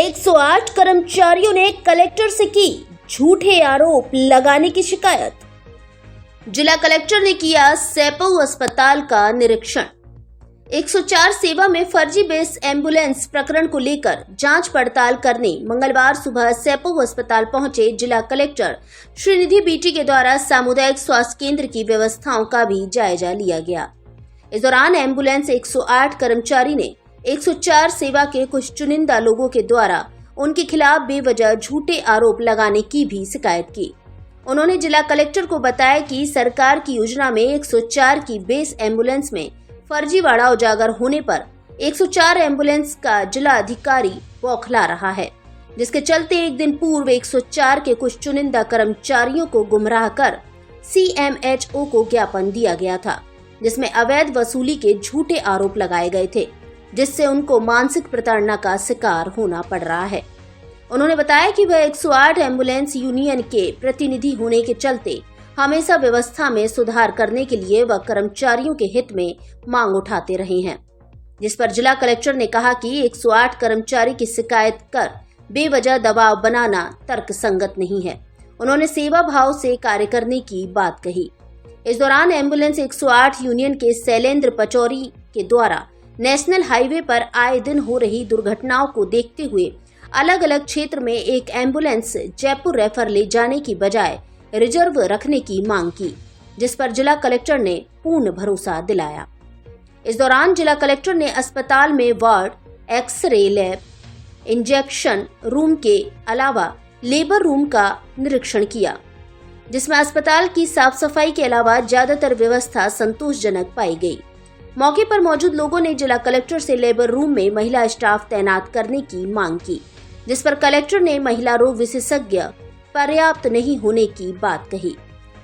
108 कर्मचारियों ने कलेक्टर से की झूठे आरोप लगाने की शिकायत। जिला कलेक्टर ने किया सेपऊ अस्पताल का निरीक्षण। 104 सेवा में फर्जी बेस एम्बुलेंस प्रकरण को लेकर जांच पड़ताल करने मंगलवार सुबह सेपऊ अस्पताल पहुंचे जिला कलेक्टर श्रीनिधि बीटी के द्वारा सामुदायिक स्वास्थ्य केंद्र की व्यवस्थाओं का भी जायजा लिया गया। इस दौरान एम्बुलेंस 108 कर्मचारी ने 104 सेवा के कुछ चुनिंदा लोगों के द्वारा उनके खिलाफ बेवजह झूठे आरोप लगाने की भी शिकायत की। उन्होंने जिला कलेक्टर को बताया कि सरकार की योजना में 104 की बेस एम्बुलेंस में फर्जीवाड़ा उजागर होने पर 104 एम्बुलेंस का जिला अधिकारी बौखला रहा है, जिसके चलते एक दिन पूर्व 104 के कुछ चुनिंदा कर्मचारियों को गुमराह कर CMHO को ज्ञापन दिया गया था, जिसमें अवैध वसूली के झूठे आरोप लगाए गए थे, जिससे उनको मानसिक प्रताड़ना का शिकार होना पड़ रहा है। उन्होंने बताया कि वह 108 एम्बुलेंस यूनियन के प्रतिनिधि होने के चलते हमेशा व्यवस्था में सुधार करने के लिए वह कर्मचारियों के हित में मांग उठाते रहे हैं, जिस पर जिला कलेक्टर ने कहा कि 108 कर्मचारी की शिकायत कर बेवजह दबाव बनाना तर्कसंगत नहीं है। उन्होंने सेवा भाव से कार्य करने की बात कही। इस दौरान एम्बुलेंस 108 यूनियन के शैलेंद्र पचौरी के द्वारा नेशनल हाईवे पर आए दिन हो रही दुर्घटनाओं को देखते हुए अलग अलग क्षेत्र में एक एम्बुलेंस जयपुर रेफर ले जाने की बजाय रिजर्व रखने की मांग की, जिस पर जिला कलेक्टर ने पूर्ण भरोसा दिलाया। इस दौरान जिला कलेक्टर ने अस्पताल में ward, x-ray lab, injection room के अलावा लेबर रूम का निरीक्षण किया, जिसमें अस्पताल की साफ सफाई के अलावा ज्यादातर व्यवस्था संतोषजनक पाई गई। मौके पर मौजूद लोगों ने जिला कलेक्टर से लेबर रूम में महिला स्टाफ तैनात करने की मांग की, जिस पर कलेक्टर ने महिला रोग विशेषज्ञ पर्याप्त नहीं होने की बात कही।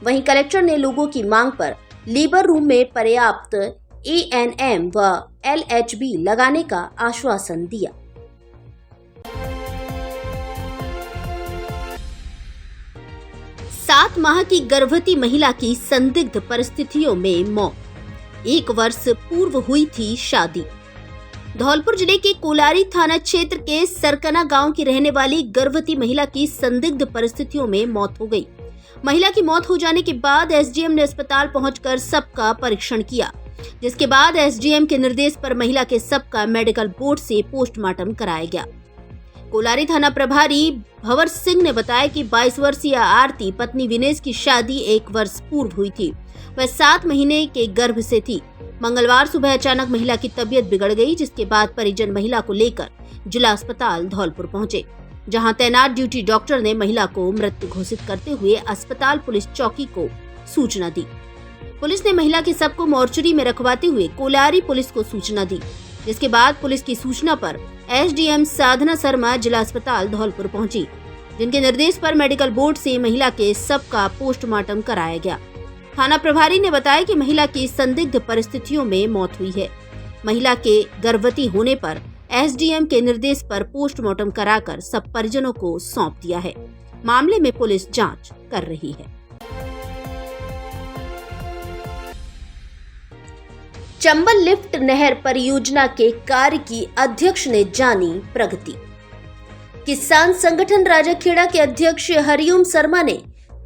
वहीं कलेक्टर ने लोगों की मांग पर लेबर रूम में पर्याप्त ANM व LHB लगाने का आश्वासन दिया। 7 माह की गर्भवती महिला की संदिग्ध परिस्थितियों में मौत। 1 वर्ष पूर्व हुई थी शादी। धौलपुर जिले के कोलारी थाना क्षेत्र के सरकना गांव की रहने वाली गर्भवती महिला की संदिग्ध परिस्थितियों में मौत हो गई। महिला की मौत हो जाने के बाद SDM ने अस्पताल पहुंचकर शव का परीक्षण किया, जिसके बाद SDM के निर्देश पर महिला के शव का मेडिकल बोर्ड से पोस्टमार्टम कराया गया। कोलारी थाना प्रभारी भंवर सिंह ने बताया कि 22 वर्षीय आरती पत्नी विनेश की शादी 1 वर्ष पूर्व हुई थी। वह 7 महीने के गर्भ से थी। मंगलवार सुबह अचानक महिला की तबीयत बिगड़ गई, जिसके बाद परिजन महिला को लेकर जिला अस्पताल धौलपुर पहुंचे, जहां तैनात ड्यूटी डॉक्टर ने महिला को मृत घोषित करते हुए अस्पताल पुलिस चौकी को सूचना दी। पुलिस ने महिला के शव को मोर्चरी में रखवाते हुए कोलारी पुलिस को सूचना दी, जिसके बाद पुलिस की सूचना पर SDM साधना शर्मा जिला अस्पताल धौलपुर पहुंची, जिनके निर्देश पर मेडिकल बोर्ड से महिला के शव का पोस्टमार्टम कराया गया। थाना प्रभारी ने बताया कि महिला की संदिग्ध परिस्थितियों में मौत हुई है। महिला के गर्भवती होने पर SDM के निर्देश पर पोस्टमार्टम कराकर सब परिजनों को सौंप दिया है। मामले में पुलिस जांच कर रही है। चंबल लिफ्ट नहर परियोजना के कार्य की अध्यक्ष ने जानी प्रगति। किसान संगठन राजाखेड़ा के अध्यक्ष हरिओम शर्मा ने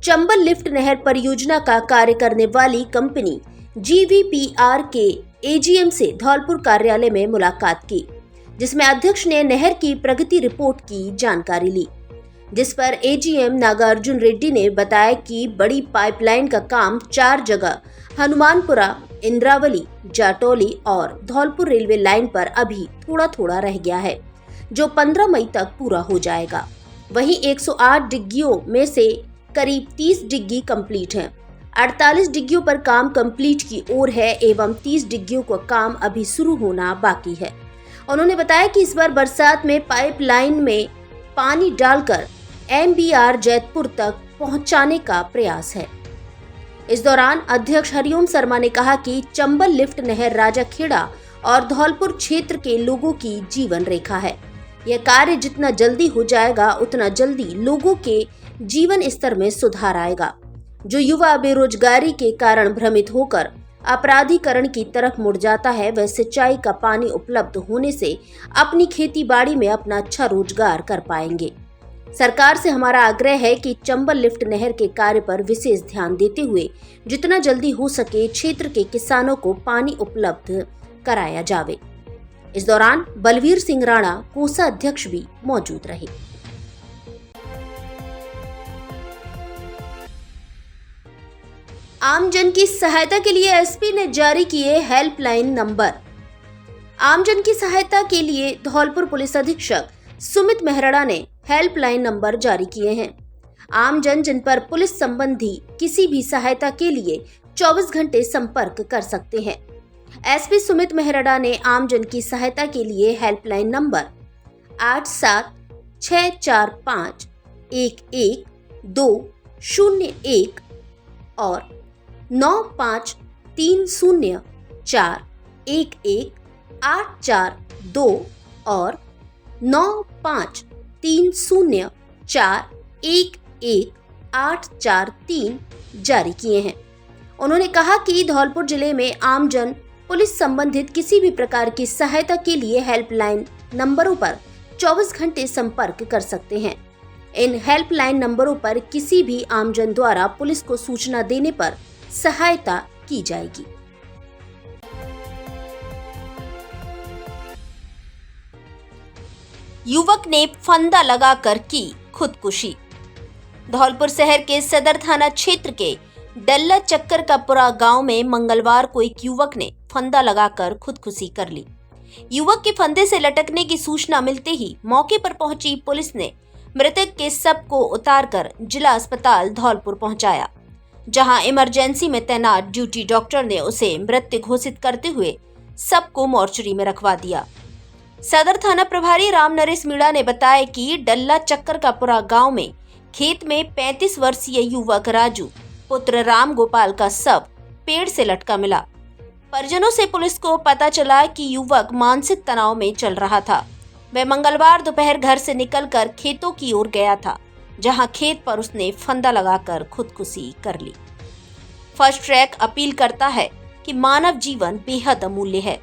चंबल लिफ्ट नहर परियोजना का कार्य करने वाली कंपनी GVPR के AGM से धौलपुर कार्यालय में मुलाकात की, जिसमें अध्यक्ष ने नहर की प्रगति रिपोर्ट की जानकारी ली, जिस पर AGM नागार्जुन रेड्डी ने बताया कि बड़ी पाइपलाइन का काम 4 जगह हनुमानपुरा, इंद्रावली, जाटौली और धौलपुर रेलवे लाइन पर अभी थोड़ा थोड़ा रह गया है, जो 15 मई तक पूरा हो जाएगा। वहीं 108 डिग्गियों में से करीब 30 डिग्गी कंप्लीट हैं। 48 डिग्गियों पर काम कंप्लीट की ओर है एवं 30 डिग्गियों का काम अभी शुरू होना बाकी है। उन्होंने बताया कि इस बार बरसात में पाइपलाइन में पानी डालकर MBR जैतपुर तक पहुंचाने का प्रयास है। इस दौरान अध्यक्ष हरिओम शर्मा ने कहा कि चंबल लिफ्ट नहर राजाखेड़ा और धौलपुर क्षेत्र के लोगों की जीवन रेखा है। यह कार्य जितना जल्दी हो जाएगा उतना जल्दी लोगों के जीवन स्तर में सुधार आएगा। जो युवा बेरोजगारी के कारण भ्रमित होकर अपराधीकरण की तरफ मुड़ जाता है, वह सिंचाई का पानी उपलब्ध होने से अपनी खेती बाड़ी में अपना अच्छा रोजगार कर पाएंगे। सरकार से हमारा आग्रह है कि चंबल लिफ्ट नहर के कार्य पर विशेष ध्यान देते हुए जितना जल्दी हो सके क्षेत्र के किसानों को पानी उपलब्ध कराया जावे। इस दौरान बलवीर सिंह राणा कोसा अध्यक्ष भी मौजूद रहे। आमजन की सहायता के लिए एसपी ने जारी किए हेल्पलाइन नंबर। आमजन की सहायता के लिए धौलपुर पुलिस अधीक्षक सुमित मेहरड़ा ने हेल्पलाइन नंबर जारी किए हैं। आमजन जिन पर पुलिस संबंधी किसी भी सहायता के लिए 24 घंटे संपर्क कर सकते हैं। एसपी सुमित मेहरड़ा ने आमजन की सहायता के लिए हेल्पलाइन नंबर 8764111201 और 9530411842 और 9530411843 जारी किए हैं। उन्होंने कहा कि धौलपुर जिले में आमजन पुलिस संबंधित किसी भी प्रकार की सहायता के लिए हेल्पलाइन नंबरों पर 24 घंटे संपर्क कर सकते हैं। इन हेल्पलाइन नंबरों पर किसी भी आमजन द्वारा पुलिस को सूचना देने पर सहायता की जाएगी। युवक ने फंदा लगाकर की खुदकुशी। धौलपुर शहर के सदर थाना क्षेत्र के डल्ला चक्कर का पुरा गांव में मंगलवार को एक युवक ने फंदा लगाकर खुदकुशी कर ली। युवक के फंदे से लटकने की सूचना मिलते ही मौके पर पहुंची पुलिस ने मृतक के शव को उतारकर जिला अस्पताल धौलपुर पहुंचाया, जहां इमरजेंसी में तैनात ड्यूटी डॉक्टर ने उसे मृत घोषित करते हुए शव को मोर्चरी में रखवा दिया। सदर थाना प्रभारी राम नरेश मीणा ने बताया कि डल्ला चक्कर का पुरा गांव में खेत में 35 वर्षीय युवक राजू पुत्र राम गोपाल का शव पेड़ से लटका मिला। परिजनों से पुलिस को पता चला कि युवक मानसिक तनाव में चल रहा था। वह मंगलवार दोपहर घर से निकलकर खेतों की ओर गया था, जहां खेत पर उसने फंदा लगाकर खुदकुशी कर ली। फर्स्ट ट्रैक अपील करता है कि मानव जीवन बेहद अमूल्य है,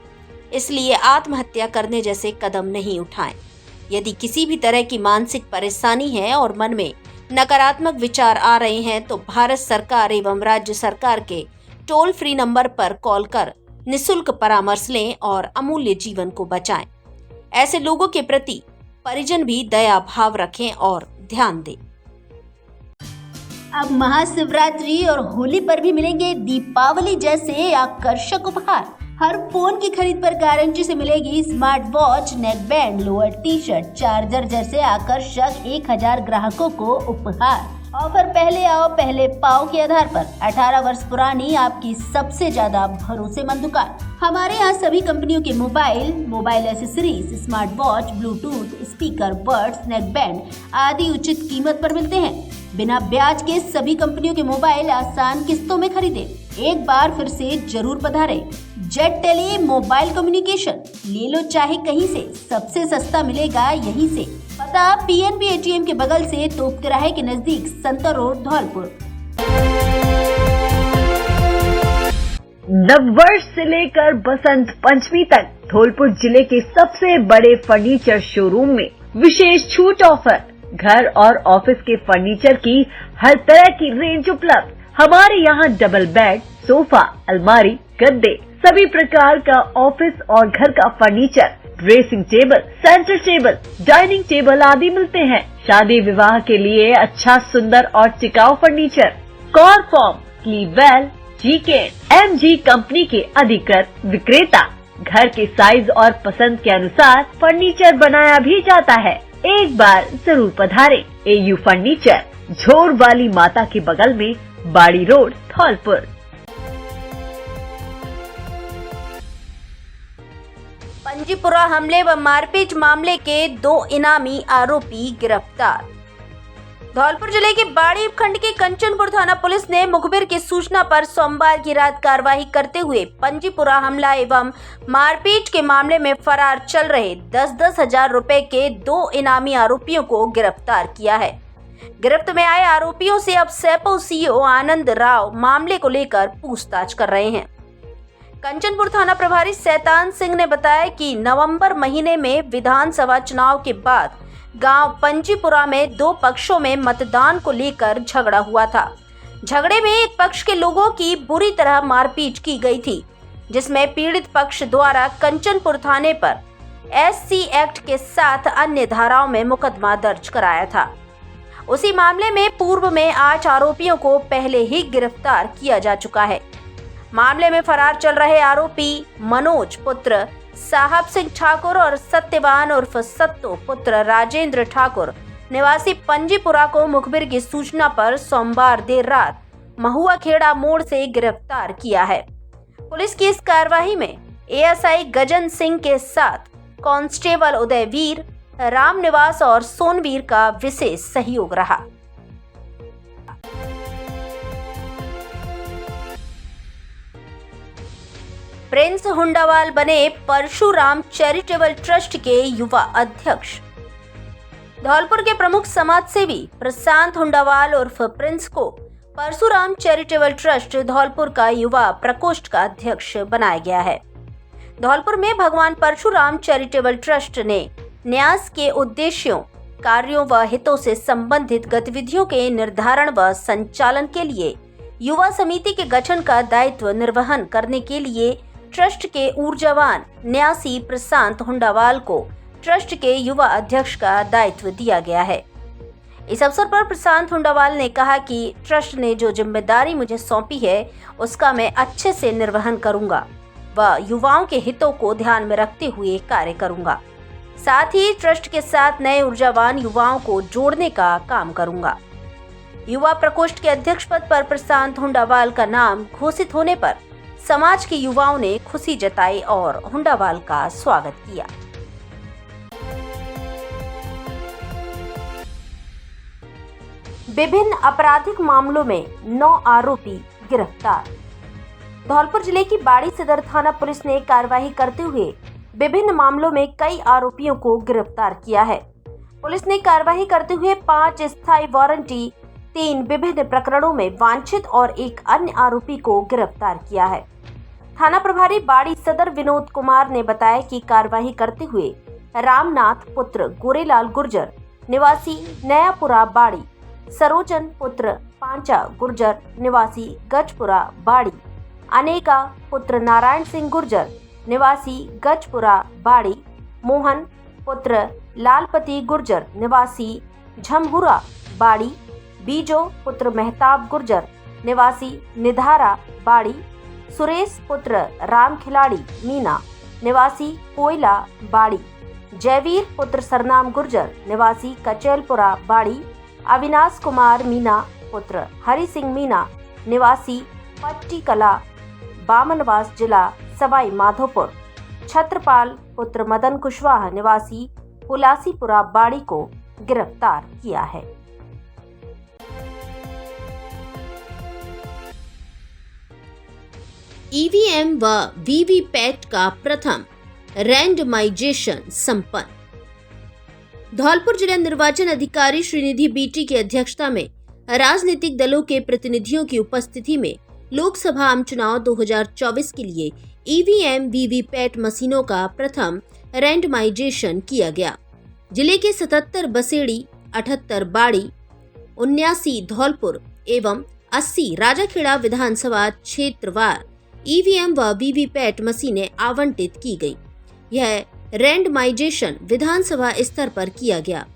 इसलिए आत्महत्या करने जैसे कदम नहीं उठाएं। यदि किसी भी तरह की मानसिक परेशानी है और मन में नकारात्मक विचार आ रहे हैं तो भारत सरकार एवं राज्य सरकार के टोल फ्री नंबर पर कॉल कर निशुल्क परामर्श लें और अमूल्य जीवन को बचाएं। ऐसे लोगों के प्रति परिजन भी दया भाव रखें और ध्यान दें। अब महाशिवरात्रि और होली पर भी मिलेंगे दीपावली जैसे आकर्षक उपहार। हर फोन की खरीद पर गारंटी से मिलेगी smart watch, neck band, lower T shirt, charger जैसे आकर्षक 1000 ग्राहकों को उपहार। ऑफर पहले आओ पहले पाओ के आधार पर 18 वर्ष पुरानी आपकी सबसे ज्यादा भरोसेमंद दुकान। हमारे यहाँ सभी कंपनियों के mobile accessories, smart watch, Bluetooth speaker, buds, neck band आदि उचित कीमत पर मिलते हैं। बिना ब्याज के सभी कंपनियों के मोबाइल आसान किस्तों में खरीदें। एक बार फिर से जरूर पधारें। जेट टेली मोबाइल कम्युनिकेशन, ले लो चाहे कहीं से, सबसे सस्ता मिलेगा यहीं से। पता पीएनबी एटीएम के बगल से तोप तिराहे के नजदीक, संतर रोड, धौलपुर। नववर्ष से लेकर बसंत पंचमी तक धौलपुर जिले के सबसे बड़े फर्नीचर शोरूम में विशेष छूट ऑफर। घर और ऑफिस के फर्नीचर की हर तरह की रेंज उपलब्ध। हमारे यहाँ डबल बेड, सोफा, अलमारी, गद्दे, सभी प्रकार का ऑफिस और घर का furniture, dressing table, centre table, dining table आदि मिलते हैं। शादी विवाह के लिए अच्छा, सुंदर और टिकाऊ furniture. Coirfoam, Sleepwell, GK, MG company के अधिकृत विक्रेता। घर के साइज और पसंद के अनुसार फर्नीचर बनाया भी जाता है। एक बार जरूर पधारें। एयू फर्नीचर, झोर वाली माता के बगल में, बाड़ी रोड, धौलपुर। पंजीपुरा हमले व मारपीट मामले के 2 इनामी आरोपी गिरफ्तार। धौलपुर जिले के बाड़ी उपखंड के कंचनपुर थाना पुलिस ने मुखबिर की सूचना पर सोमवार की रात कार्रवाई करते हुए पंजीपुरा हमला एवं मारपीट के मामले में फरार चल रहे 10-10 हजार रुपए के 2 इनामी आरोपियों को गिरफ्तार किया है। गिरफ्त में आए आरोपियों से अब सेपो सीओ आनंद राव मामले को लेकर पूछताछ कर रहे हैं। कंचनपुर थाना प्रभारी शैतान सिंह ने बताया कि नवंबर महीने में विधानसभा चुनाव के बाद गांव पंजीपुरा में दो पक्षों में मतदान को लेकर झगड़ा हुआ था। झगड़े में एक पक्ष के लोगों की बुरी तरह मारपीट की गई थी, जिसमें पीड़ित पक्ष द्वारा कंचनपुर थाने पर SC एक्ट के साथ अन्य धाराओं में मुकदमा दर्ज कराया था। उसी मामले में पूर्व में 8 आरोपियों को पहले ही गिरफ्तार किया जा चुका है। मामले में फरार चल रहे आरोपी मनोज पुत्र साहब सिंह ठाकुर और सत्यवान उर्फ सत्तो पुत्र राजेंद्र ठाकुर निवासी पंजीपुरा को मुखबिर की सूचना पर सोमवार देर रात महुआ खेड़ा मोड़ से गिरफ्तार किया है। पुलिस की इस कार्रवाई में ASI गजन सिंह के साथ कांस्टेबल उदयवीर, रामनिवास और सोनवीर का विशेष सहयोग रहा। प्रिंस हुंडावाल बने परशुराम चैरिटेबल ट्रस्ट के युवा अध्यक्ष। धौलपुर के प्रमुख समाजसेवी प्रशांत हुंडावाल उर्फ प्रिंस को परशुराम चैरिटेबल ट्रस्ट धौलपुर का युवा प्रकोष्ठ का अध्यक्ष बनाया गया है। धौलपुर में भगवान परशुराम चैरिटेबल ट्रस्ट ने न्यास के उद्देश्यों, कार्यों व हितों से संबंधित गतिविधियों के निर्धारण व संचालन के लिए युवा समिति के गठन का दायित्व निर्वहन करने के लिए ट्रस्ट के ऊर्जावान न्यासी प्रशांत हुंडावाल को ट्रस्ट के युवा अध्यक्ष का दायित्व दिया गया है। इस अवसर पर प्रशांत हुंडावाल ने कहा कि ट्रस्ट ने जो जिम्मेदारी मुझे सौंपी है उसका मैं अच्छे से निर्वहन करूंगा व युवाओं के हितों को ध्यान में रखते हुए कार्य करूंगा। साथ ही ट्रस्ट के साथ नए ऊर्जावान युवाओं को जोड़ने का काम करूंगा। युवा प्रकोष्ठ के अध्यक्ष पद पर प्रशांत हुंडावाल का नाम घोषित होने पर समाज के युवाओं ने खुशी जताई और हुंडावाल का स्वागत किया। विभिन्न आपराधिक मामलों में 9 आरोपी गिरफ्तार। धौलपुर जिले की बाड़ी सदर थाना पुलिस ने कार्रवाई करते हुए विभिन्न मामलों में कई आरोपियों को गिरफ्तार किया है। पुलिस ने कार्रवाई करते हुए 5 स्थायी वारंटी, 3 विभिन्न प्रकरणों में वांछित और एक अन्य आरोपी को गिरफ्तार किया है। थाना प्रभारी बाड़ी सदर विनोद कुमार ने बताया कि कार्रवाई करते हुए रामनाथ पुत्र गोरेलाल गुर्जर निवासी नयापुरा बाड़ी, सरोजन पुत्र पांचा गुर्जर निवासी गजपुरा बाड़ी, अनेका पुत्र नारायण सिंह गुर्जर निवासी गजपुरा बाड़ी, मोहन पुत्र लालपति गुर्जर निवासी झमहुरा बाड़ी, बीजो पुत्र मेहताब गुर्जर निवासी निधारा बाड़ी, सुरेश पुत्र राम खिलाड़ी मीना निवासी कोयला बाड़ी, जयवीर पुत्र सरनाम गुर्जर निवासी कचेलपुरा बाड़ी, अविनाश कुमार मीना पुत्र हरि सिंह मीना निवासी पट्टी कला बामनवास जिला सवाई माधोपुर, छत्रपाल पुत्र मदन कुशवाहा निवासी हुलासीपुरा बाड़ी को गिरफ्तार किया है। ईवीएम व वीवीपैट का प्रथम रैंडमाइजेशन संपन्न। धौलपुर जिला निर्वाचन अधिकारी श्रीनिधि बीटी की अध्यक्षता में राजनीतिक दलों के प्रतिनिधियों की उपस्थिति में लोकसभा आम चुनाव 2024 के लिए ईवीएम वीवीपैट मशीनों का प्रथम रैंडमाइजेशन किया गया। जिले के 77 बसेड़ी, 78 बाड़ी, 79 धौलपुर एवं 80 राजाखेड़ा विधानसभा क्षेत्रवार ईवीएम व वीवीपैट मशीनें आवंटित की गई। यह रैंडमाइजेशन विधानसभा स्तर पर किया गया।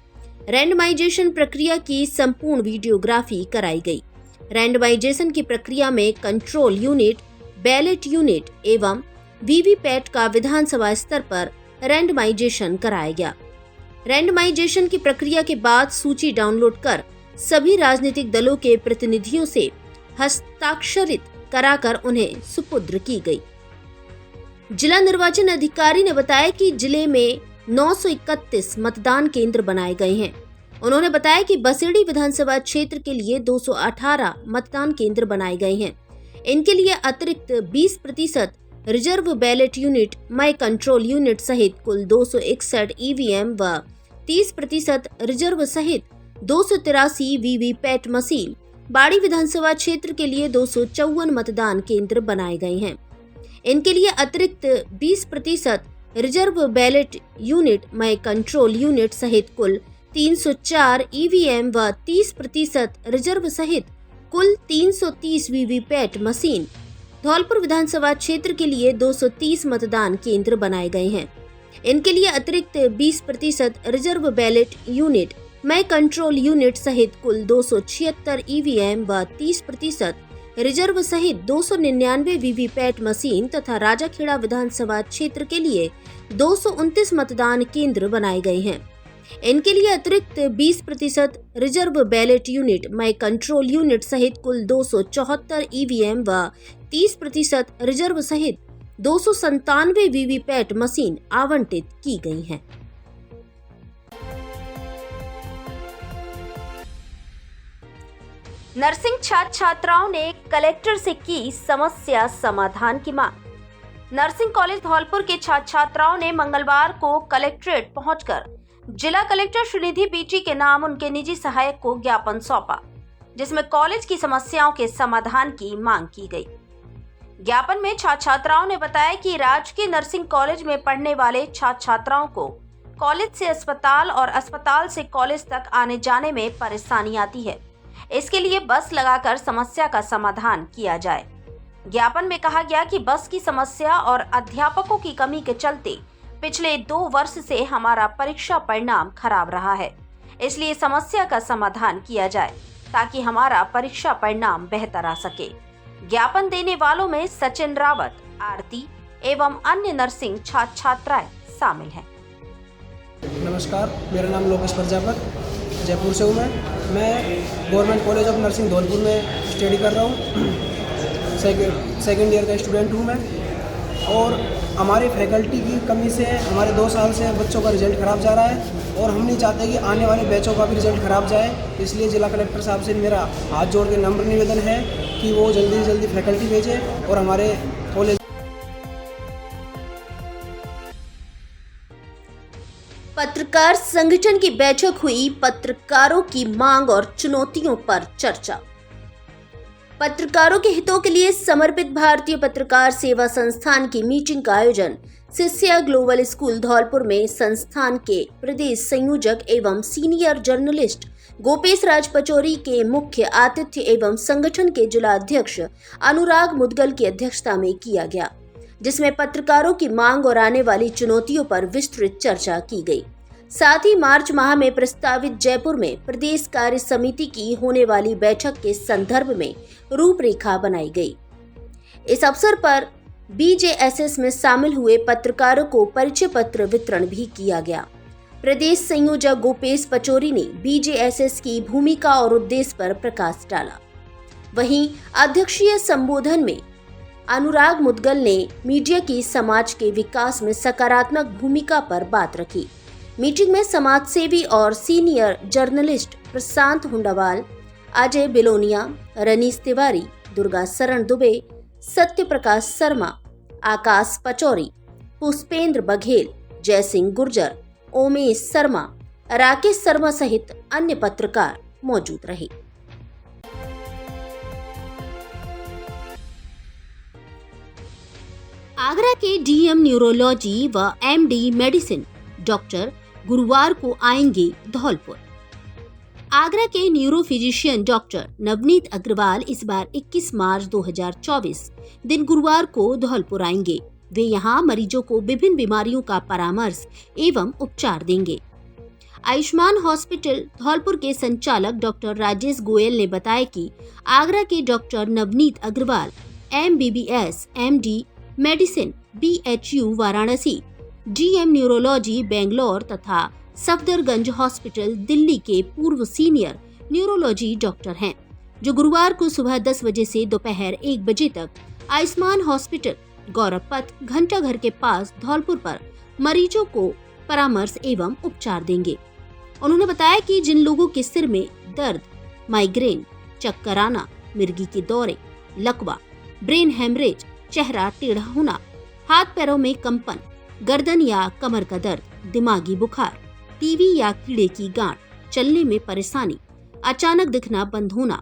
रैंडमाइजेशन प्रक्रिया की संपूर्ण वीडियोग्राफी कराई गई। रैंडमाइजेशन की प्रक्रिया में कंट्रोल यूनिट, बैलेट यूनिट एवं वीवीपैट का विधानसभा स्तर पर रैंडमाइजेशन कराया गया। रैंडमाइजेशन की प्रक्रिया के बाद सूची डाउनलोड कर सभी राजनीतिक दलों के प्रतिनिधियों से हस्ताक्षरित कराकर उन्हें सुपुर्द की गई। जिला निर्वाचन अधिकारी ने बताया कि जिले में 931 मतदान केंद्र बनाए गए हैं। उन्होंने बताया कि बसेड़ी विधानसभा क्षेत्र के लिए 218 मतदान केंद्र बनाए गए हैं। इनके लिए अतिरिक्त 20% reserve ballot unit, my control unit सहित कुल 261 ईवीएम व 30% रिजर्व सहित 283 वीवीपैट मशीन बाड़ी विधानसभा क्षेत्र के लिए 254 मतदान केंद्र बनाए गए हैं। इनके लिए अतिरिक्त 20% reserve ballot unit, my control unit सहित कुल 304 ईवीएम व 30% रिजर्व सहित कुल 330 वीवीपैट मशीन धौलपुर विधानसभा क्षेत्र के लिए 230 मतदान केंद्र बनाए गए हैं। इनके लिए अतिरिक्त 20% reserve ballot unit, my control unit सहित कुल 276 ईवीएम व 30% रिजर्व सहित 299 वीवीपैट मशीन तथा राजाखेड़ा विधानसभा क्षेत्र के लिए 229 मतदान केंद्र बनाए गए हैं। इनके लिए अतिरिक्त 20% reserve ballot unit, my control unit सहित कुल 274 ईवीएम व 30% रिजर्व सहित 297 वीवीपैट मशीन आवंटित की गई हैं। नर्सिंग छात्र छात्राओं ने कलेक्टर से की समस्या समाधान की मांग। नर्सिंग कॉलेज धौलपुर के छात्र छात्राओं ने मंगलवार को कलेक्ट्रेट पहुंचकर जिला कलेक्टर श्रीनिधि पीटी के नाम उनके निजी सहायक को ज्ञापन सौंपा, जिसमें कॉलेज की समस्याओं के समाधान की मांग की गई। ज्ञापन में छात्र छात्राओं ने बताया कि राजकीय नर्सिंग कॉलेज में पढ़ने वाले छात्र छात्राओं को कॉलेज से अस्पताल और अस्पताल से कॉलेज तक आने जाने में परेशानी आती है। इसके लिए बस लगाकर समस्या का समाधान किया जाए। ज्ञापन में कहा गया कि बस की समस्या और अध्यापकों की कमी के चलते पिछले 2 वर्ष से हमारा परीक्षा परिणाम खराब रहा है, इसलिए समस्या का समाधान किया जाए ताकि हमारा परीक्षा परिणाम बेहतर आ सके। ज्ञापन देने वालों में सचिन रावत, आरती एवं अन्य नर्सिंग छात्र छात्राएं शामिल हैं। नमस्कार, मेरा नाम लोकेश प्रजापत, जयपुर से हूँ। मैं government college of nursing Dholpur में स्टडी कर रहा हूँ। सेकेंड ईयर का स्टूडेंट हूँ मैं। और हमारी फैकल्टी की कमी से हमारे 2 साल से बच्चों का रिजल्ट ख़राब जा रहा है और हम नहीं चाहते कि आने वाले बैचों का भी रिजल्ट ख़राब जाए। इसलिए जिला कलेक्टर साहब से मेरा हाथ जोड़ के नम्र निवेदन है कि वो जल्दी से जल्दी फैकल्टी भेजे और हमारे कॉलेज। पत्रकार संगठन की बैठक हुई, पत्रकारों की मांग और चुनौतियों पर चर्चा। पत्रकारों के हितों के लिए समर्पित भारतीय पत्रकार सेवा संस्थान की मीटिंग का आयोजन शिष्या ग्लोबल स्कूल धौलपुर में संस्थान के प्रदेश संयोजक एवं सीनियर जर्नलिस्ट गोपेश राज पचौरी के मुख्य आतिथ्य एवं संगठन के जिला अध्यक्ष अनुराग मुदगल की अध्यक्षता में किया गया, जिसमें पत्रकारों की मांग और आने वाली चुनौतियों पर विस्तृत चर्चा की गई। साथ ही मार्च माह में प्रस्तावित जयपुर में प्रदेश कार्य समिति की होने वाली बैठक के संदर्भ में रूपरेखा बनाई गई। इस अवसर पर बीजेएसएस में शामिल हुए पत्रकारों को परिचय पत्र वितरण भी किया गया। प्रदेश संयोजक गोपेश पचौरी ने बीजेएसएस की भूमिका और उद्देश्य पर प्रकाश डाला। वहीं अध्यक्षीय संबोधन में अनुराग मुदगल ने मीडिया की समाज के विकास में सकारात्मक भूमिका पर बात रखी। मीटिंग में समाजसेवी और सीनियर जर्नलिस्ट प्रशांत हुंडावाल, अजय बिलोनिया, रनीश तिवारी, दुर्गा शरण दुबे, सत्य प्रकाश शर्मा, आकाश पचौरी, पुष्पेंद्र बघेल, जयसिंह गुर्जर, ओमेश शर्मा, राकेश शर्मा सहित अन्य पत्रकार मौजूद रहे। आगरा के डीएम न्यूरोलॉजी व एमडी मेडिसिन डॉक्टर गुरुवार को आएंगे धौलपुर। आगरा के neuro physician doctor Navneet Agarwal इस बार 21 मार्च 2024 दिन गुरुवार को धौलपुर आएंगे। वे यहां मरीजों को विभिन्न बीमारियों का परामर्श एवं उपचार देंगे। आयुष्मान हॉस्पिटल धौलपुर के संचालक डॉक्टर राजेश गोयल ने बताया कि आगरा के doctor Navneet Agarwal MBBS MD medicine BHU Varanasi, DM neurology Bangalore तथा सफदरगंज हॉस्पिटल दिल्ली के पूर्व सीनियर न्यूरोलॉजी डॉक्टर हैं, जो गुरुवार को सुबह 10 बजे से दोपहर 1 बजे तक आयुष्मान हॉस्पिटल गौरव पथ घंटा घर के पास धौलपुर पर मरीजों को परामर्श एवं उपचार देंगे। उन्होंने बताया कि जिन लोगों के सिर में दर्द, माइग्रेन, चक्कर आना, मिर्गी के दौरे, लकवा, ब्रेन हेमरेज, चेहरा टेढ़ा होना, हाथ पैरों में कंपन, गर्दन या कमर का दर्द, दिमागी बुखार, टीवी या कीड़े की गांठ, चलने में परेशानी, अचानक दिखना बंद होना,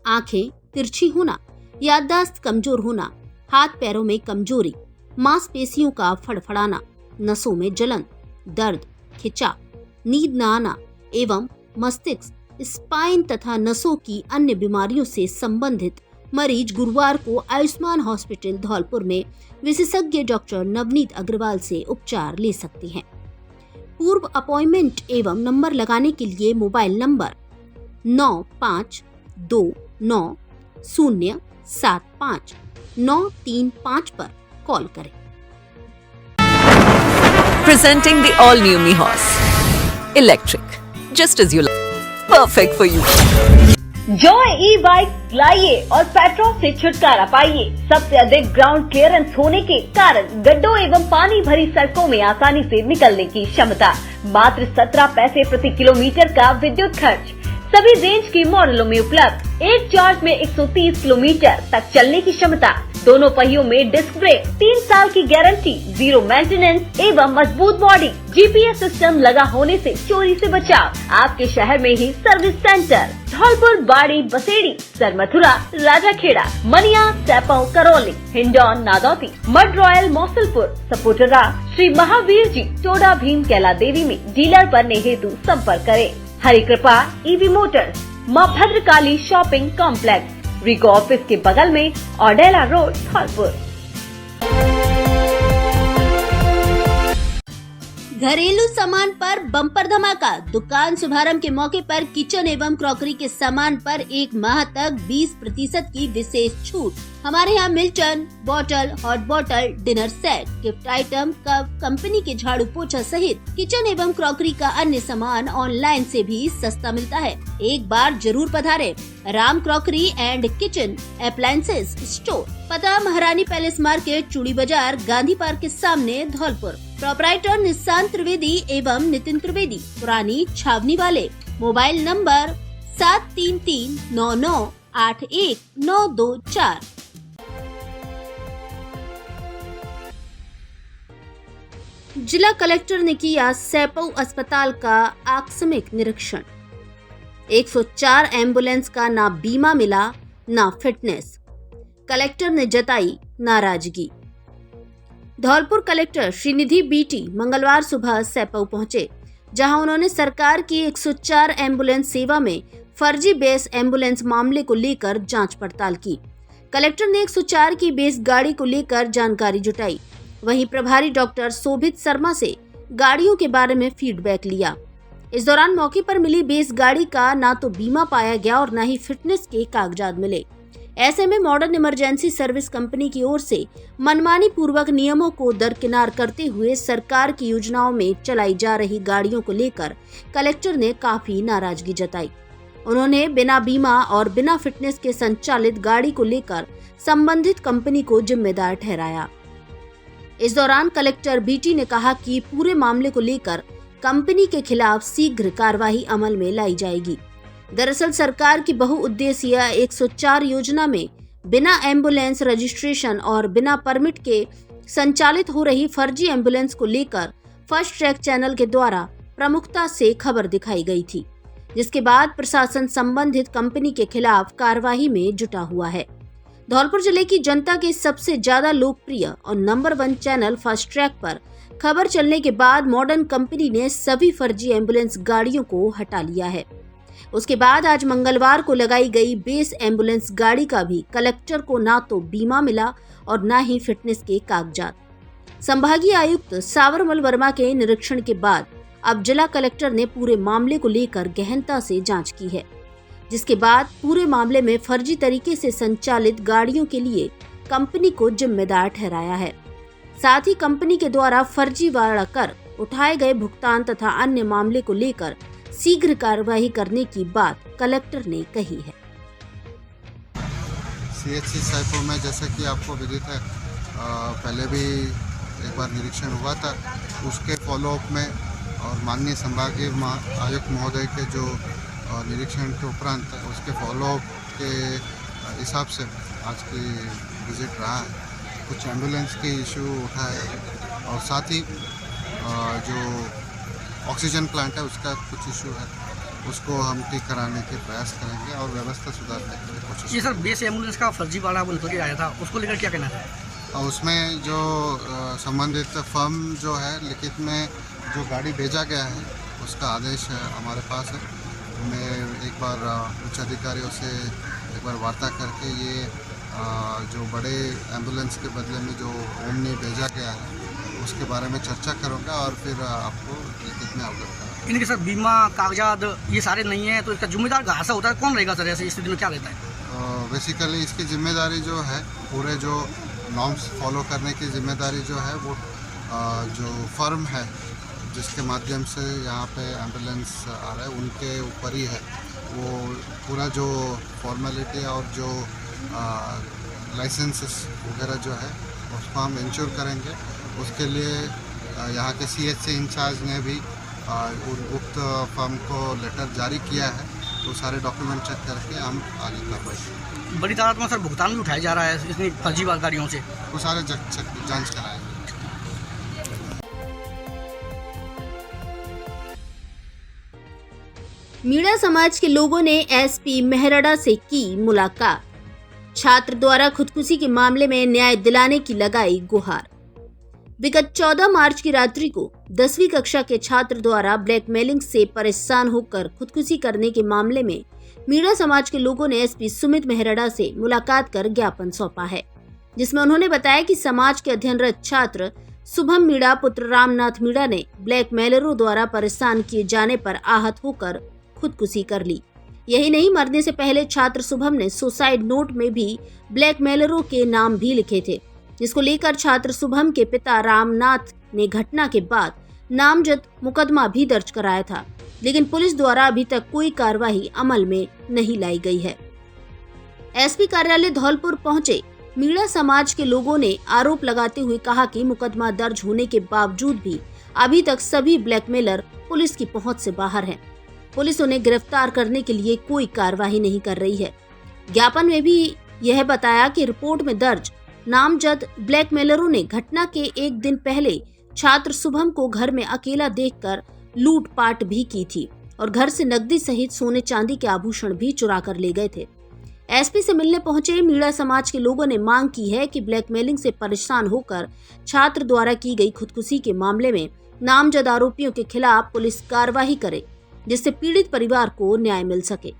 आंखें तिरछी होना, याददाश्त कमजोर होना, हाथ पैरों में कमजोरी, मांसपेशियों का फड़फड़ाना, नसों में जलन, दर्द, खिंचाव, नींद न आना एवं मस्तिष्क, स्पाइन तथा नसों की अन्य बीमारियों से संबंधित मरीज गुरुवार को आयुष्मान हॉस्पिटल धौलपुर में विशेषज्ञ डॉक्टर नवनीत अग्रवाल से उपचार ले सकते हैं। पूर्व अपॉइंटमेंट एवं नंबर लगाने के लिए मोबाइल नंबर 9529075935 पर कॉल करें। Presenting the all-new Mihos. Electric. Just as you like. Perfect for you. Joy E bike लाइए और पेट्रोल से छुटकारा पाइए। सबसे अधिक ग्राउंड क्लियरेंस होने के कारण गड्ढों एवं पानी भरी सड़कों में आसानी से निकलने की क्षमता, मात्र 17 पैसे प्रति किलोमीटर का विद्युत खर्च, सभी रेंज के मॉडलों में उपलब्ध, एक चार्ज में 130 किलोमीटर तक चलने की क्षमता, दोनों पहियों में डिस्क ब्रेक, 3 साल की गारंटी, 0 मेंटेनेंस एवं मजबूत बॉडी, जीपीएस सिस्टम लगा होने से चोरी से बचाव। आपके शहर में ही सर्विस सेंटर धौलपुर, बाड़ी, बसेड़ी, सरमथुरा, राजाखेड़ा, मनिया, सैपौ, करौली, हिंडौन, नादौती, मड रॉयल, मौसलपुर, सपोटरा, श्री महावीर जी, टोडा भीम, कैला देवी में डीलर बनने हेतु संपर्क करें। हरि कृपा ईवी मोटर्स, माँ भद्रकाली शॉपिंग कॉम्प्लेक्स, रिको ऑफिस के बगल में, ऑडेला रोड, धौलपुर। घरेलू सामान पर बम्पर धमाका। दुकान शुभारंभ के मौके पर किचन एवं क्रॉकरी के सामान पर 1 माह तक 20% की विशेष छूट। हमारे यहाँ Milton, bottle, hot bottle, dinner set, gift item, cup, company के झाड़ू पोछा सहित किचन एवं क्रॉकरी का अन्य सामान ऑनलाइन से भी सस्ता मिलता है। एक बार जरूर पधारें। Ram crockery and kitchen appliances store, पता महारानी पैलेस मार्केट, चूड़ी बाजार, गांधी पार्क के सामने, धौलपुर। प्रोपराइटर निशांत त्रिवेदी एवं नितिन त्रिवेदी, पुरानी छावनी वाले। Mobile number 7339981924। जिला कलेक्टर ने किया सैपौ अस्पताल का आकस्मिक निरीक्षण। 104 एम्बुलेंस का ना बीमा मिला ना फिटनेस, कलेक्टर ने जताई नाराजगी। धौलपुर कलेक्टर श्रीनिधि बीटी मंगलवार सुबह सैपौ पहुंचे, जहां उन्होंने सरकार की 104 एम्बुलेंस सेवा में फर्जी बेस एम्बुलेंस मामले को लेकर जांच पड़ताल की। कलेक्टर ने 104 की बेस गाड़ी को लेकर जानकारी जुटाई। वहीं प्रभारी डॉक्टर शोभित शर्मा से गाड़ियों के बारे में फीडबैक लिया। इस दौरान मौके पर मिली बेस गाड़ी का ना तो बीमा पाया गया और न ही फिटनेस के कागजात मिले। ऐसे में मॉडर्न इमरजेंसी सर्विस कंपनी की ओर से मनमानी पूर्वक नियमों को दरकिनार करते हुए सरकार की योजनाओं में चलाई जा रही गाड़ियों को लेकर कलेक्टर ने काफी नाराजगी जताई। उन्होंने बिना बीमा और बिना फिटनेस के संचालित गाड़ी को लेकर संबंधित कंपनी को जिम्मेदार ठहराया। इस दौरान कलेक्टर बीटी ने कहा कि पूरे मामले को लेकर कंपनी के खिलाफ शीघ्र कार्रवाई अमल में लाई जाएगी। दरअसल सरकार की बहुउद्देशीय 104 योजना में बिना एम्बुलेंस रजिस्ट्रेशन और बिना परमिट के संचालित हो रही फर्जी एम्बुलेंस को लेकर फर्स्ट ट्रैक चैनल के द्वारा प्रमुखता से खबर दिखाई गई थी, जिसके बाद प्रशासन संबंधित कंपनी के खिलाफ कार्रवाई में जुटा हुआ है। धौलपुर जिले की जनता के सबसे ज्यादा लोकप्रिय और नंबर 1 चैनल फर्स्ट ट्रैक पर खबर चलने के बाद मॉडर्न कंपनी ने सभी फर्जी एम्बुलेंस गाड़ियों को हटा लिया है। उसके बाद आज मंगलवार को लगाई गई बेस एम्बुलेंस गाड़ी का भी कलेक्टर को ना तो बीमा मिला और ना ही फिटनेस के कागजात। संभागीय आयुक्त सावरमल वर्मा के निरीक्षण के बाद अब जिला कलेक्टर ने पूरे मामले को लेकर गहनता से जांच की है, जिसके बाद पूरे मामले में फर्जी तरीके से संचालित गाड़ियों के लिए कंपनी को जिम्मेदार ठहराया है। साथ ही कंपनी के द्वारा फर्जीवाड़ा कर उठाए गए भुगतान तथा अन्य मामले को लेकर शीघ्र कार्रवाई करने की बात कलेक्टर ने कही है। सीएचसी सैपौ में जैसा कि आपको विदित है, पहले भी एक बार निरीक्षण हुआ था। उसके फॉलोअप में और माननीय संभागीय आयुक्त महोदय के जो निरीक्षण के उपरांत उसके फॉलोअप के हिसाब से आज की विजिट रहा है। कुछ एम्बुलेंस के इशू उठा है और साथ ही जो ऑक्सीजन प्लांट है उसका कुछ इशू है। उसको हम ठीक कराने के प्रयास करेंगे और व्यवस्था सुधारने की कोशिश ये सर बेस एम्बुलेंस का फर्जी वाला बन के आया था, उसको लेकर क्या कहना है? और उसमें जो संबंधित फर्म जो है लिखित में जो गाड़ी भेजा गया है उसका आदेश हमारे पास है। मैं एक बार उच्च अधिकारियों से एक बार वार्ता करके ये जो बड़े एम्बुलेंस के बदले में जो ओमनी भेजा गया है उसके बारे में चर्चा करूँगा और फिर आपको लिखित में अवगत करूँगा। इनके सर बीमा कागजात ये सारे नहीं है, तो इसका जिम्मेदार हादसा होता है कौन रहेगा सर? ऐसी स्थिति में क्या रहता है? बेसिकली इसकी जिम्मेदारी जो है पूरे जो नॉर्म्स फॉलो करने की जिम्मेदारी जो है वो जो फर्म है जिसके माध्यम से यहाँ पे एम्बुलेंस आ रहा है उनके ऊपर ही है। वो पूरा जो फॉर्मेलिटी और जो लाइसेंसेस वगैरह जो है उसको हम इंश्योर करेंगे। उसके लिए यहाँ के CHC इंचार्ज ने भी उक्त फर्म को लेटर जारी किया है, तो सारे डॉक्यूमेंट चेक करके हम आगे कार्रवाई। बड़ी तादाद में सर भुगतान भी उठाया जा रहा है इतनी फर्जीवाल गाड़ियों से, वो सारे जांच कराएंगे। मीणा समाज के लोगों ने SP मेहरड़ा से की मुलाकात। छात्र द्वारा खुदकुशी के मामले में न्याय दिलाने की लगाई गुहार। विगत 14 मार्च की रात्रि को 10वीं कक्षा के छात्र द्वारा ब्लैकमेलिंग से परेशान होकर खुदकुशी करने के मामले में मीणा समाज के लोगों ने SP सुमित मेहरड़ा से मुलाकात कर ज्ञापन सौंपा है, जिसमें उन्होंने बताया कि समाज के अध्ययनरत छात्र शुभम मीणा पुत्र रामनाथ मीणा ने ब्लैकमेलरों द्वारा परेशान किए जाने पर आहत होकर खुदकुशी कर ली। यही नहीं, मरने से पहले छात्र शुभम ने सुसाइड नोट में भी ब्लैकमेलरों के नाम भी लिखे थे, जिसको लेकर छात्र शुभम के पिता रामनाथ ने घटना के बाद नामजद मुकदमा भी दर्ज कराया था, लेकिन पुलिस द्वारा अभी तक कोई कार्रवाई अमल में नहीं लाई गई है। SP कार्यालय धौलपुर पहुंचे मीणा समाज के लोगों ने आरोप लगाते हुए कहा कि मुकदमा दर्ज होने के बावजूद भी अभी तक सभी ब्लैकमेलर पुलिस की पहुंच से बाहर हैं। पुलिस उन्हें गिरफ्तार करने के लिए कोई कार्रवाई नहीं कर रही है। ज्ञापन में भी यह बताया कि रिपोर्ट में दर्ज नामजद ब्लैकमेलरों ने घटना के एक दिन पहले छात्र शुभम को घर में अकेला देखकर लूटपाट भी की थी और घर से नकदी सहित सोने चांदी के आभूषण भी चुरा कर ले गए थे। SP से मिलने पहुंचे मीणा समाज के लोगों ने मांग की है कि ब्लैकमेलिंग से परेशान होकर छात्र द्वारा की गई खुदकुशी के मामले में नामजद आरोपियों के खिलाफ पुलिस कार्रवाई करे, जिससे पीड़ित परिवार को न्याय मिल सके।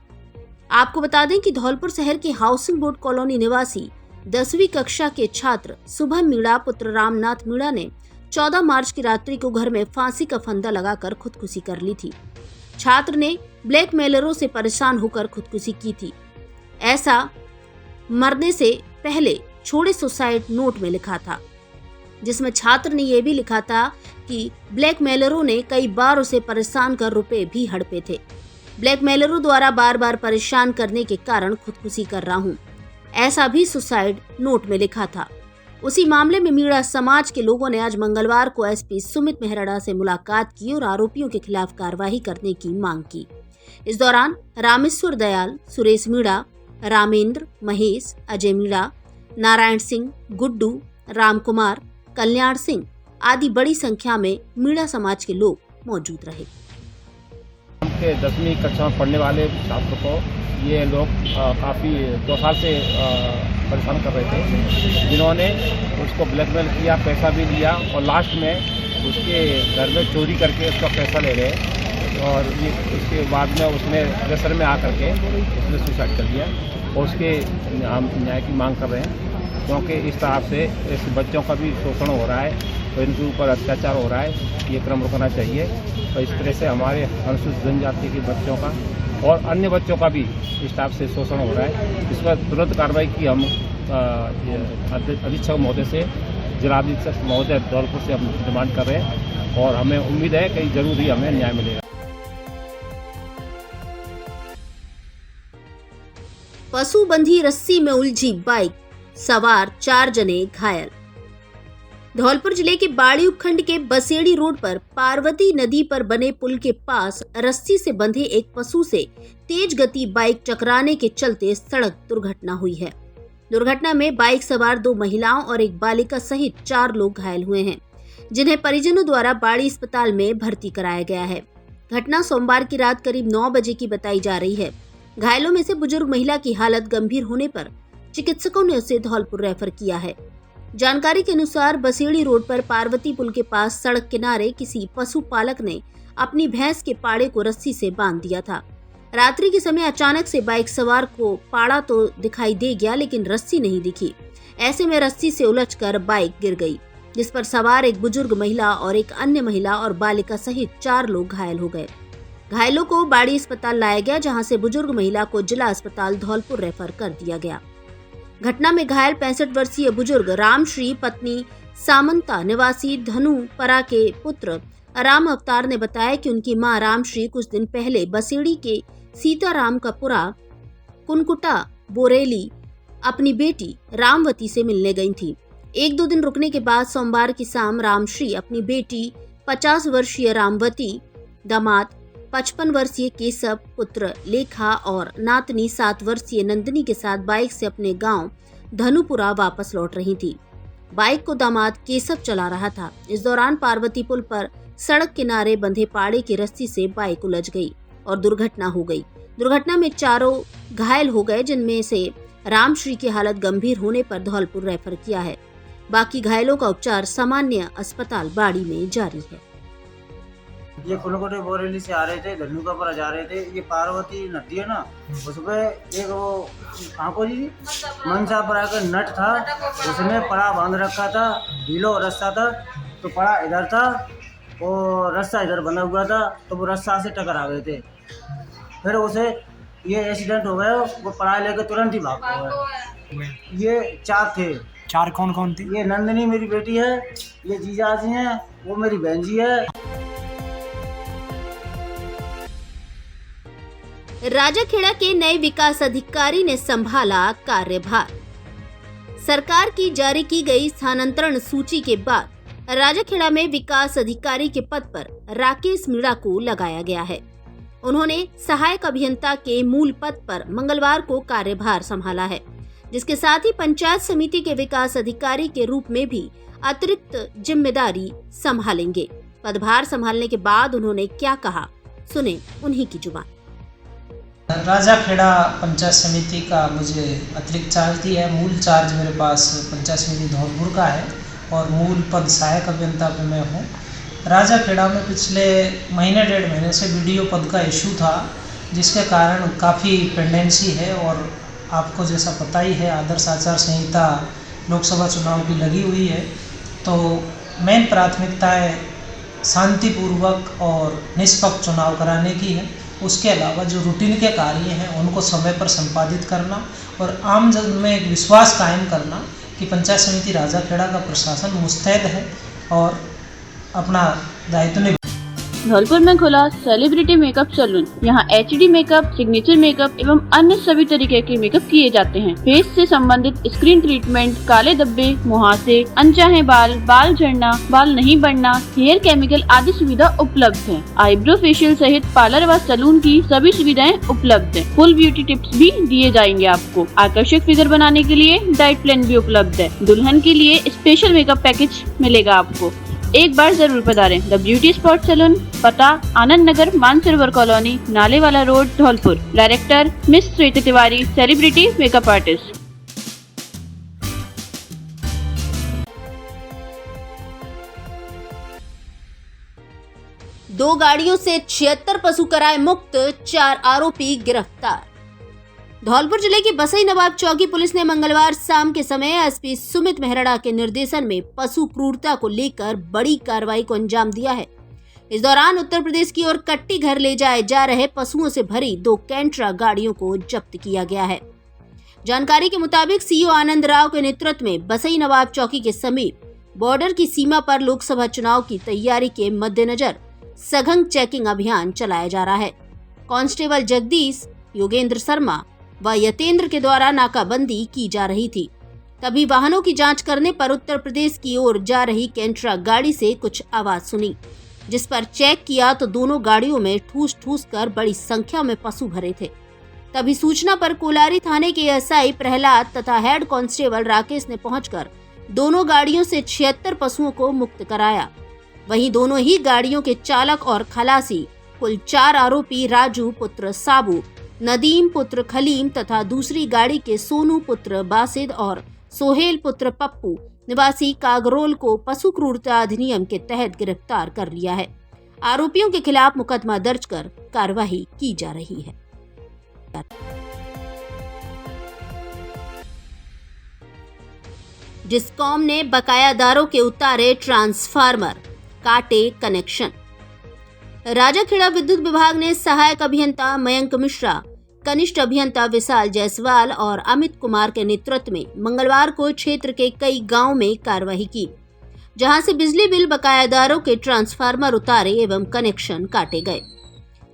आपको बता दें कि धौलपुर शहर के हाउसिंग बोर्ड कॉलोनी निवासी 10वीं कक्षा के छात्र शुभम मीणा पुत्र रामनाथ मीणा ने 14 मार्च की रात्रि को घर में फांसी का फंदा लगाकर खुदकुशी कर ली थी। छात्र ने ब्लैकमेलरों से परेशान होकर खुदकुशी की थी। ऐसा मरने से पहले छोड़े सुसाइड नोट में लिखा था, जिसमें छात्र ने यह भी लिखा था कि ब्लैकमेलरों ने कई बार उसे परेशान कर रुपए भी हड़पे थे। ब्लैकमेलरों द्वारा बार बार परेशान करने के कारण खुदकुशी कर रहा हूं, ऐसा भी सुसाइड नोट में लिखा था। उसी मामले में मीणा समाज के लोगों ने आज मंगलवार को SP सुमित मेहरड़ा से मुलाकात की और आरोपियों के खिलाफ कार्रवाई करने की मांग की। इस दौरान रामेश्वर दयाल, सुरेश मीणा, रामेंद्र, महेश, अजय मीणा, नारायण सिंह, गुड्डू, राम कुमार, कल्याण सिंह आदि बड़ी संख्या में मीणा समाज के लोग मौजूद रहे। के 10वीं कक्षा में पढ़ने वाले छात्र को ये लोग काफ़ी 2 साल से परेशान कर रहे थे, जिन्होंने उसको ब्लैकमेल किया, पैसा भी लिया और लास्ट में उसके घर में चोरी करके उसका पैसा ले गए और ये उसके बाद में उसने प्रेशर में आकर के उसने सुसाइड कर दिया और उसके हम न्याय की मांग कर रहे हैं, क्योंकि इस तरह से ऐसे बच्चों का भी शोषण हो रहा है तो इनके ऊपर अत्याचार हो रहा है, ये क्रम रुकना चाहिए। तो इस तरह से हमारे अनुसूचित जनजाति के बच्चों का और अन्य बच्चों का भी इस टाइप से शोषण हो रहा है, इस पर तुरंत कार्रवाई की हम अधीक्षक महोदय से, जिलाधीक्षक महोदय धौलपुर से हम डिमांड कर रहे हैं और हमें उम्मीद है कि जरूर ही हमें न्याय मिलेगा। पशुबंधी रस्सी में उलझी बाइक, सवार 4 जने घायल। धौलपुर जिले के बाड़ी उपखंड के बसेड़ी रोड पर पार्वती नदी पर बने पुल के पास रस्सी से बंधे एक पशु से तेज गति बाइक टकराने के चलते सड़क दुर्घटना हुई है। दुर्घटना में बाइक सवार 2 महिलाओं और एक बालिका सहित 4 लोग घायल हुए हैं, जिन्हें परिजनों द्वारा बाड़ी अस्पताल में भर्ती कराया गया है। घटना सोमवार की रात करीब 9 बजे की बताई जा रही है। घायलों में से बुजुर्ग महिला की हालत गंभीर होने पर चिकित्सकों ने उसे धौलपुर रेफर किया है। जानकारी के अनुसार बसेड़ी रोड पर पार्वती पुल के पास सड़क किनारे किसी पशुपालक ने अपनी भैंस के पाड़े को रस्सी से बांध दिया था। रात्रि के समय अचानक से बाइक सवार को पाड़ा तो दिखाई दे गया, लेकिन रस्सी नहीं दिखी। ऐसे में रस्सी से उलझकर बाइक गिर गई, जिस पर सवार एक बुजुर्ग महिला और एक अन्य महिला और बालिका सहित 4 लोग घायल हो गए। घायलों को बाड़ी अस्पताल लाया गया, जहां से बुजुर्ग महिला को जिला अस्पताल धौलपुर रेफर कर दिया गया। घटना में घायल 65 वर्षीय बुजुर्ग रामश्री पत्नी सामंता निवासी धनुपरा के पुत्र राम अवतार ने बताया कि उनकी मां रामश्री कुछ दिन पहले बसेड़ी के सीताराम कपुरा कुनकुटा बोरेली अपनी बेटी रामवती से मिलने गई थी। 1-2 दिन रुकने के बाद सोमवार की शाम रामश्री अपनी बेटी 50 वर्षीय रामवती, दामाद 55 वर्षीय केशव, पुत्र लेखा और नातनी 7 वर्षीय नंदिनी के साथ बाइक से अपने गांव धनुपुरा वापस लौट रही थी। बाइक को दामाद केशव चला रहा था। इस दौरान पार्वती पुल पर सड़क किनारे बंधे पाड़े की रस्सी से बाइक उलझ गई और दुर्घटना हो गई। दुर्घटना में 4 घायल हो गए, जिनमें से रामश्री की हालत गंभीर होने पर धौलपुर रेफर किया है। बाकी घायलों का उपचार सामान्य अस्पताल बाड़ी में जारी है। ये कुलकोटे बोरेली से आ रहे थे, धनुकापुरा जा रहे थे। ये पार्वती नदी है ना, उसपे एक वो आंको जी मनसापुरा का नट था, उसने पड़ा बांध रखा था, ढीलो रास्ता था, तो पड़ा इधर था और रास्ता इधर बना हुआ था, तो वो रास्ता से टकरा गए थे। फिर उसे ये एक्सीडेंट हो गया, वो पढ़ाई लेकर तुरंत ही भाग गए। ये 4 थे। 4 कौन कौन थी? ये नंदिनी मेरी बेटी है, ये जीजाजी हैं, वो मेरी बहन जी है। राजाखेड़ा के नए विकास अधिकारी ने संभाला कार्यभार। सरकार की जारी की गई स्थानांतरण सूची के बाद राजाखेड़ा में विकास अधिकारी के पद पर राकेश मीणा को लगाया गया है। उन्होंने सहायक अभियंता के मूल पद पर मंगलवार को कार्यभार संभाला है, जिसके साथ ही पंचायत समिति के विकास अधिकारी के रूप में भी अतिरिक्त जिम्मेदारी संभालेंगे। पदभार संभालने के बाद उन्होंने क्या कहा, सुने उन्हीं की जुबान। राजाखेड़ा पंचायत समिति का मुझे अतिरिक्त चार्ज दिया है। मूल चार्ज मेरे पास पंचायत समिति धौलपुर का है और मूल पद सहायक अभियंता पे मैं हूँ। राजाखेड़ा में पिछले महीने 1.5 महीने से वीडियो पद का इशू था, जिसके कारण काफ़ी पेंडेंसी है और आपको जैसा पता ही है आदर्श आचार संहिता लोकसभा चुनाव की लगी हुई है, तो मेन प्राथमिकता है शांतिपूर्वक और निष्पक्ष चुनाव कराने की है। उसके अलावा जो रूटीन के कार्य हैं उनको समय पर संपादित करना और आम जन में एक विश्वास कायम करना कि पंचायत समिति राजाखेड़ा का प्रशासन मुस्तैद है और अपना दायित्व निभा। धौलपुर में खुला सेलिब्रिटी मेकअप सैलून। यहाँ HD मेकअप, सिग्नेचर मेकअप एवं अन्य सभी तरीके के मेकअप किए जाते हैं। फेस से संबंधित स्क्रीन ट्रीटमेंट, काले धब्बे, मुहासे, अनचाहे बाल, बाल झड़ना, बाल नहीं बढ़ना, हेयर केमिकल आदि सुविधा उपलब्ध है। आईब्रो फेशियल सहित पार्लर व सैलून की सभी सुविधाएं उपलब्ध है। फुल ब्यूटी टिप्स भी दिए जाएंगे आपको। आकर्षक फिगर बनाने के लिए डाइट प्लान भी उपलब्ध है। दुल्हन के लिए स्पेशल मेकअप पैकेज मिलेगा आपको। एक बार जरूर पधारें। द ब्यूटी स्पॉट सैलून, पता Anand Nagar, Mansarovar colony, Nalewala road, Dhaulpur. Director miss Shweta Tiwari, celebrity makeup artist. दो गाड़ियों से 76 पशु कराए मुक्त, 4 आरोपी गिरफ्तार। धौलपुर जिले की बसई नवाब चौकी पुलिस ने मंगलवार शाम के समय एसपी सुमित मेहरड़ा के निर्देशन में पशु क्रूरता को लेकर बड़ी कार्रवाई को अंजाम दिया है। इस दौरान उत्तर प्रदेश की ओर कट्टी घर ले जाए जा रहे पशुओं से भरी 2 कैंट्रा गाड़ियों को जब्त किया गया है। जानकारी के मुताबिक सीओ आनंद राव के नेतृत्व में बसई नवाब चौकी के समीप बॉर्डर की सीमा पर लोकसभा चुनाव की तैयारी के मद्देनजर सघन चेकिंग अभियान चलाया जा रहा है। कांस्टेबल जगदीश, योगेंद्र शर्मा व यतेंद्र के द्वारा नाकाबंदी की जा रही थी। तभी वाहनों की जांच करने पर उत्तर प्रदेश की ओर जा रही कैंट्रा गाड़ी से कुछ आवाज सुनी, जिस पर चेक किया तो दोनों गाड़ियों में ठूस ठूस कर बड़ी संख्या में पशु भरे थे। तभी सूचना पर कोलारी थाने के एसआई प्रहलाद तथा हेड कांस्टेबल राकेश ने पहुंचकर दोनों गाड़ियों से 76 पशुओं को मुक्त कराया। वहीं दोनों ही गाड़ियों के चालक और खलासी कुल 4 आरोपी राजू पुत्र साबू, नदीम पुत्र खलीम तथा दूसरी गाड़ी के सोनू पुत्र बासिद और सोहेल पुत्र पप्पू निवासी कागरोल को पशु क्रूरता अधिनियम के तहत गिरफ्तार कर लिया है। आरोपियों के खिलाफ मुकदमा दर्ज कर कार्रवाई की जा रही है। डिस्कॉम ने बकायादारों के उतारे ट्रांसफार्मर, काटे कनेक्शन। राजाखेड़ा विद्युत विभाग ने सहायक अभियंता मयंक मिश्रा, कनिष्ठ अभियंता विशाल जायसवाल और अमित कुमार के नेतृत्व में मंगलवार को क्षेत्र के कई गांवों में कार्रवाई की, जहां से बिजली बिल बकायादारों के ट्रांसफार्मर उतारे एवं कनेक्शन काटे गए।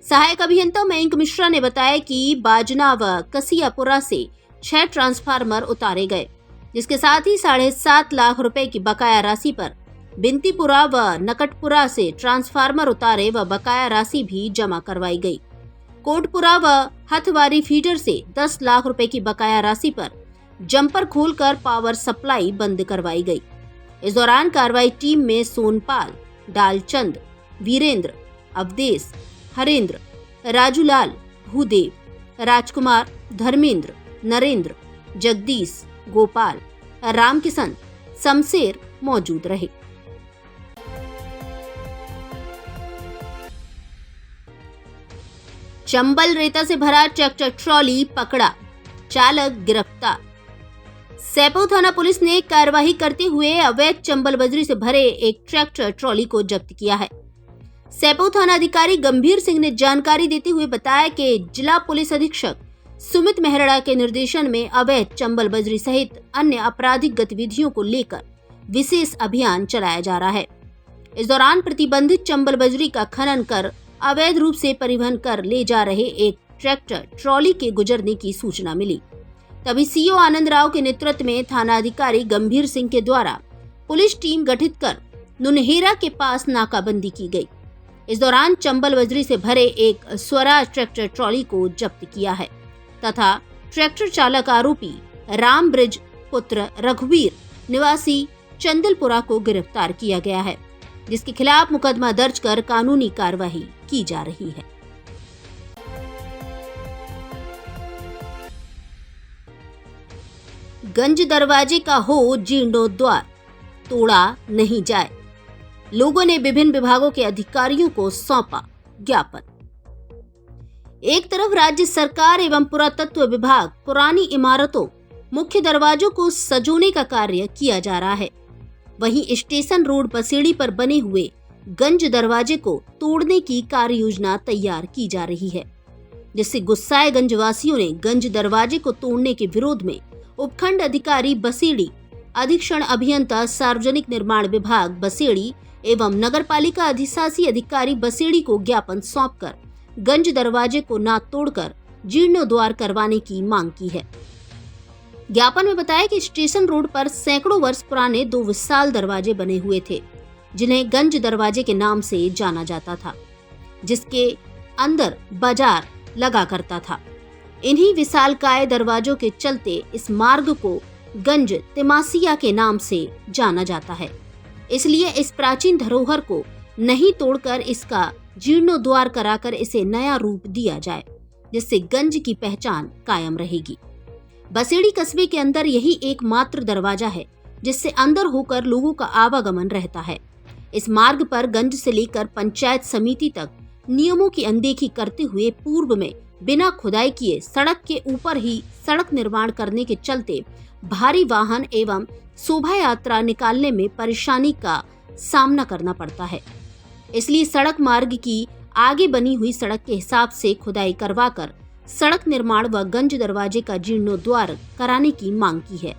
सहायक अभियंता मयंक मिश्रा ने बताया कि बाजना व कसियापुरा से 6 ट्रांसफार्मर उतारे गए, जिसके साथ ही 7.5 लाख रुपए की बकाया राशि पर बिंतीपुरा व नकटपुरा से ट्रांसफार्मर उतारे व बकाया राशि भी जमा करवाई गई। कोटपुरा व हथवारी फीडर से 10 लाख रुपए की बकाया राशि पर जंपर खोलकर पावर सप्लाई बंद करवाई गई। इस दौरान कार्रवाई टीम में सोनपाल, डालचंद, वीरेंद्र, अवधेश, हरेंद्र, राजूलाल, भूदेव, राजकुमार, धर्मेंद्र, नरेंद्र, जगदीश, गोपाल, रामकिशन, शमशेर मौजूद रहे। चंबल रेता से भरा ट्रैक्टर ट्रॉली पकड़ा, चालक गिरफ्तार। सैपो थाना पुलिस ने कार्रवाई करते हुए अवैध चंबल बजरी से भरे एक ट्रैक्टर ट्रॉली को जब्त किया है। सैपो थाना अधिकारी गंभीर सिंह ने जानकारी देते हुए बताया कि जिला पुलिस अधीक्षक सुमित मेहरा के निर्देशन में अवैध चंबल बजरी सहित अन्य आपराधिक गतिविधियों को लेकर विशेष अभियान चलाया जा रहा है। इस दौरान प्रतिबंधित चंबल बजरी का खनन कर अवैध रूप से परिवहन कर ले जा रहे एक ट्रैक्टर ट्रॉली के गुजरने की सूचना मिली। तभी सीओ आनंद राव के नेतृत्व में थाना अधिकारी गंभीर सिंह के द्वारा पुलिस टीम गठित कर नुनहेरा के पास नाकाबंदी की गई। इस दौरान चंबल बजरी से भरे एक स्वराज ट्रैक्टर ट्रॉली को जब्त किया है तथा ट्रैक्टर चालक आरोपी राम ब्रिज पुत्र रघुवीर निवासी चंदलपुरा को गिरफ्तार किया गया है, जिसके खिलाफ मुकदमा दर्ज कर कानूनी कार्रवाई की जा रही है। गंज दरवाजे का हो जीर्णोद्वार, तोड़ा नहीं जाए। लोगों ने विभिन्न विभागों के अधिकारियों को सौंपा ज्ञापन। एक तरफ राज्य सरकार एवं पुरातत्व विभाग पुरानी इमारतों, मुख्य दरवाजों को सजोने का कार्य किया जा रहा है, वहीं स्टेशन रोड बसेड़ी पर बने हुए गंज दरवाजे को तोड़ने की कार्य योजना तैयार की जा रही है, जिससे गुस्साए गंजवासियों ने गंज दरवाजे को तोड़ने के विरोध में उपखंड अधिकारी बसेड़ी, अधीक्षण अभियंता सार्वजनिक निर्माण विभाग बसेड़ी एवं नगरपालिका अधिशासी अधिकारी बसेड़ी को ज्ञापन सौंपकर गंज दरवाजे को न तोड़कर जीर्णोद्वार करवाने की मांग की है। ज्ञापन में बताया कि स्टेशन रोड पर सैकड़ों वर्ष पुराने 2 विशाल दरवाजे बने हुए थे, जिन्हें गंज दरवाजे के नाम से जाना जाता था, जिसके अंदर बाजार लगा करता था। इन्हीं विशालकाय दरवाजों के चलते इस मार्ग को गंज तिमासिया के नाम से जाना जाता है। इसलिए इस प्राचीन धरोहर को नहीं तोड़कर इसका जीर्णोद्वार कराकर इसे नया रूप दिया जाए, जिससे गंज की पहचान कायम रहेगी। बसेड़ी कस्बे के अंदर यही एकमात्र दरवाजा है जिससे अंदर होकर लोगों का आवागमन रहता है। इस मार्ग पर गंज से लेकर पंचायत समिति तक नियमों की अनदेखी करते हुए पूर्व में बिना खुदाई किए सड़क के ऊपर ही सड़क निर्माण करने के चलते भारी वाहन एवं शोभा यात्रा निकालने में परेशानी का सामना करना पड़ता है। इसलिए सड़क मार्ग की आगे बनी हुई सड़क के हिसाब से खुदाई करवाकर सड़क निर्माण व गंज दरवाजे का जीर्णोद्वार कराने की मांग की है,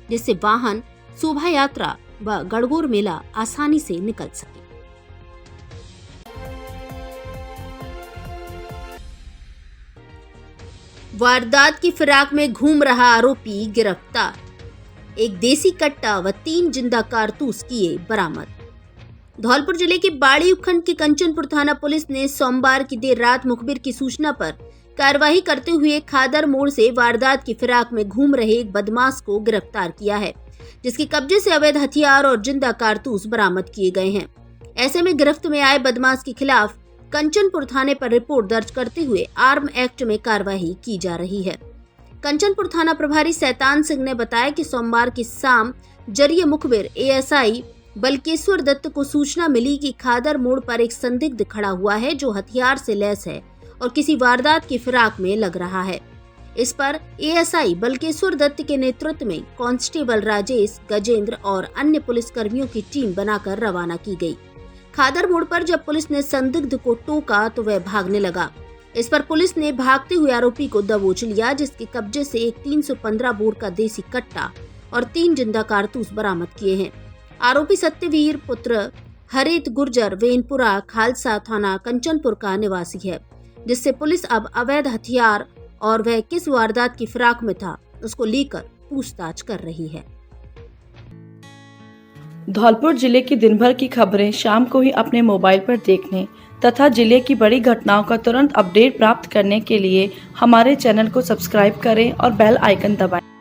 जिससे वाहन, शोभा यात्रा व गणगौर मेला आसानी से निकल सके। वारदात की फिराक में घूम रहा आरोपी गिरफ्तार। एक देसी कट्टा व 3 जिंदा कारतूस किए बरामद। धौलपुर जिले के बाड़ी उपखंड के कंचनपुर थाना पुलिस ने सोमवार की देर रात मुखबिर की सूचना पर कार्रवाई करते हुए खादर मोड़ से वारदात की फिराक में घूम रहे एक बदमाश को गिरफ्तार किया है, जिसके कब्जे से अवैध हथियार और जिंदा कारतूस बरामद किए गए हैं। ऐसे में गिरफ्त में आए बदमाश के खिलाफ कंचनपुर थाने पर रिपोर्ट दर्ज करते हुए आर्म एक्ट में कार्रवाई की जा रही है। कंचनपुर थाना प्रभारी शैतान सिंह ने बताया कि सोमवार की शाम जरिए मुखबिर एएसआई बल्केश्वर दत्त को सूचना मिली कि खादर मोड़ पर एक संदिग्ध खड़ा हुआ है जो हथियार से लैस है और किसी वारदात की फिराक में लग रहा है। इस पर एएसआई बल्केश्वर दत्त के नेतृत्व में कांस्टेबल राजेश, गजेंद्र और अन्य पुलिसकर्मियों की टीम बनाकर रवाना की गई। खादर मोड़ पर जब पुलिस ने संदिग्ध को टोका तो वह भागने लगा। इस पर पुलिस ने भागते हुए आरोपी को दबोच लिया, जिसके कब्जे से एक 315 बोर का देसी कट्टा और 3 जिंदा कारतूस बरामद किए हैं। आरोपी सत्यवीर पुत्र हरित गुर्जर वेनपुरा खालसा थाना कंचनपुर का निवासी है, जिससे पुलिस अब अवैध हथियार और वह किस वारदात की फिराक में था उसको लेकर पूछताछ कर रही है। धौलपुर जिले की दिन भर की खबरें शाम को ही अपने मोबाइल पर देखने तथा जिले की बड़ी घटनाओं का तुरंत अपडेट प्राप्त करने के लिए हमारे चैनल को सब्सक्राइब करें और बेल आइकन दबाएं।